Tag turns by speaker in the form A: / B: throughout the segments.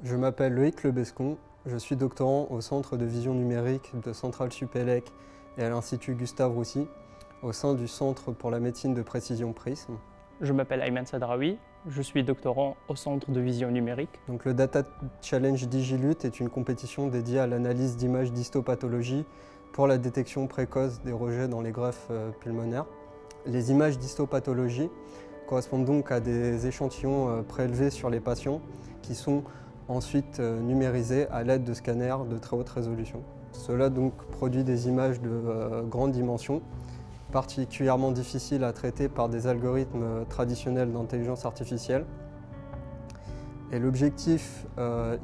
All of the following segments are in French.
A: Je m'appelle Loïc Lebescon, je suis doctorant au Centre de vision numérique de Centrale Supélec et à l'Institut Gustave Roussy, au sein du Centre pour la médecine de précision Prism.
B: Je m'appelle Ayman Sadraoui, je suis doctorant au Centre de vision numérique.
A: Donc, le Data Challenge DigiLut est une compétition dédiée à l'analyse d'images d'histopathologie pour la détection précoce des rejets dans les greffes pulmonaires. Les images d'histopathologie correspondent donc à des échantillons prélevés sur les patients qui sont ensuite numérisés à l'aide de scanners de très haute résolution. Cela donc produit des images de grande dimension, particulièrement difficiles à traiter par des algorithmes traditionnels d'intelligence artificielle. Et l'objectif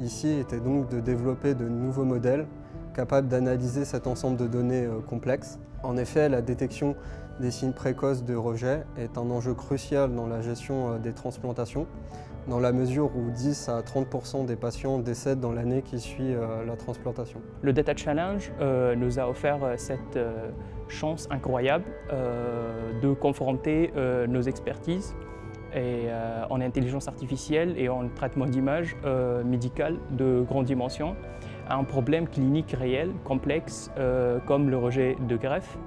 A: ici était donc de développer de nouveaux modèles capables d'analyser cet ensemble de données complexes. En effet, la détection des signes précoces de rejet est un enjeu crucial dans la gestion des transplantations, dans la mesure où 10 à 30% des patients décèdent dans l'année qui suit la transplantation.
B: Le Data Challenge nous a offert cette chance incroyable de confronter nos expertises en intelligence artificielle et en traitement d'images médicales de grande dimension à un problème clinique réel, complexe, comme le rejet de greffe.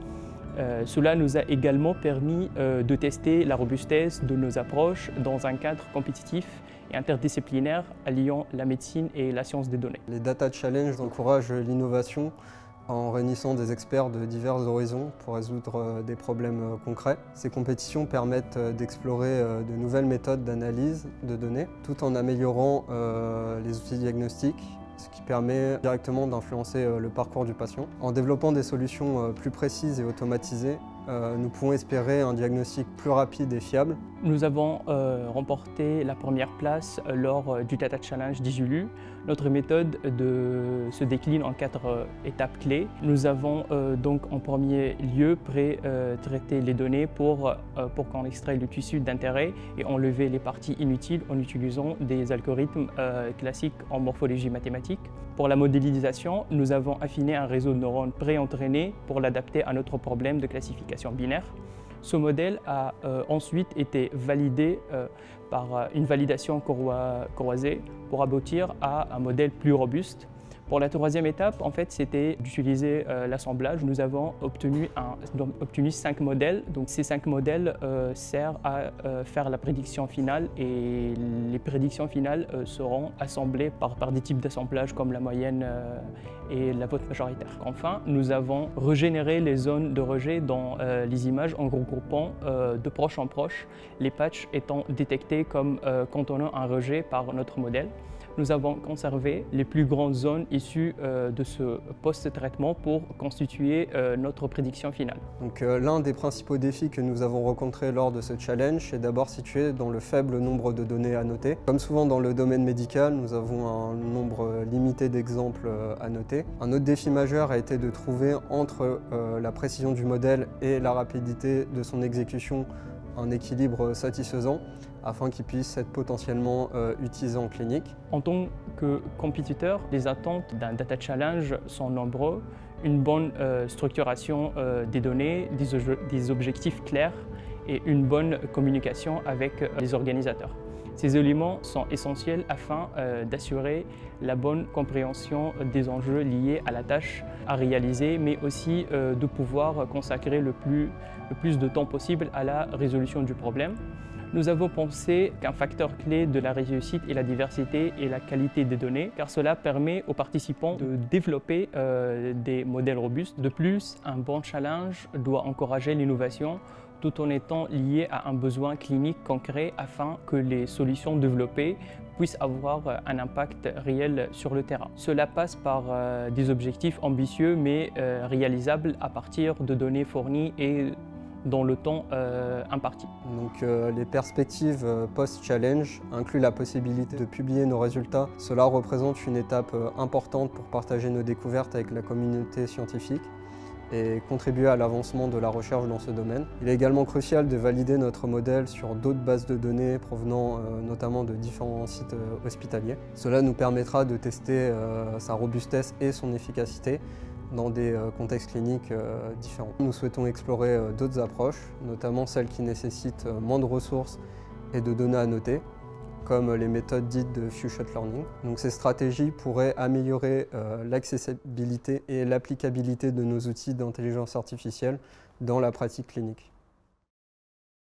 B: Cela nous a également permis de tester la robustesse de nos approches dans un cadre compétitif et interdisciplinaire alliant la médecine et la science des données.
A: Les Data Challenge encouragent l'innovation en réunissant des experts de divers horizons pour résoudre des problèmes concrets. Ces compétitions permettent d'explorer de nouvelles méthodes d'analyse de données tout en améliorant les outils diagnostiques, ce qui permet directement d'influencer le parcours du patient. En développant des solutions plus précises et automatisées, nous pouvons espérer un diagnostic plus rapide et fiable.
B: Nous avons remporté la première place lors du Data Challenge DigiLut. Notre méthode se décline en 4 étapes clés. Nous avons donc en premier lieu pré-traité les données pour qu'on extrait le tissu d'intérêt et enlever les parties inutiles en utilisant des algorithmes classiques en morphologie mathématique. Pour la modélisation, nous avons affiné un réseau de neurones pré-entraîné pour l'adapter à notre problème de classification binaire. Ce modèle a ensuite été validé par une validation croisée pour aboutir à un modèle plus robuste. Pour la troisième étape, en fait, c'était d'utiliser l'assemblage. Nous avons obtenu 5 modèles. Donc, ces 5 modèles servent à faire la prédiction finale et les prédictions finales seront assemblées par des types d'assemblage comme la moyenne et la vote majoritaire. Enfin, nous avons régénéré les zones de rejet dans les images en regroupant de proche en proche, les patchs étant détectés comme contenant un rejet par notre modèle. Nous avons conservé les plus grandes zones issues de ce post-traitement pour constituer notre prédiction finale.
A: L'un des principaux défis que nous avons rencontrés lors de ce challenge est d'abord situé dans le faible nombre de données à noter. Comme souvent dans le domaine médical, nous avons un nombre limité d'exemples à noter. Un autre défi majeur a été de trouver entre la précision du modèle et la rapidité de son exécution un équilibre satisfaisant afin qu'il puisse être potentiellement utilisé en clinique.
B: En tant que compétiteur, les attentes d'un Data Challenge sont nombreux. Une bonne structuration des données, des objectifs clairs et une bonne communication avec les organisateurs. Ces éléments sont essentiels afin d'assurer la bonne compréhension des enjeux liés à la tâche à réaliser, mais aussi de pouvoir consacrer le plus de temps possible à la résolution du problème. Nous avons pensé qu'un facteur clé de la réussite est la diversité et la qualité des données, car cela permet aux participants de développer des modèles robustes. De plus, un bon challenge doit encourager l'innovation tout en étant lié à un besoin clinique concret afin que les solutions développées puissent avoir un impact réel sur le terrain. Cela passe par des objectifs ambitieux mais réalisables à partir de données fournies et dans le temps imparti.
A: Les perspectives post-challenge incluent la possibilité de publier nos résultats. Cela représente une étape importante pour partager nos découvertes avec la communauté scientifique et contribuer à l'avancement de la recherche dans ce domaine. Il est également crucial de valider notre modèle sur d'autres bases de données provenant notamment de différents sites hospitaliers. Cela nous permettra de tester sa robustesse et son efficacité dans des contextes cliniques différents. Nous souhaitons explorer d'autres approches, notamment celles qui nécessitent moins de ressources et de données à noter, comme les méthodes dites de few-shot learning. Donc ces stratégies pourraient améliorer l'accessibilité et l'applicabilité de nos outils d'intelligence artificielle dans la pratique clinique.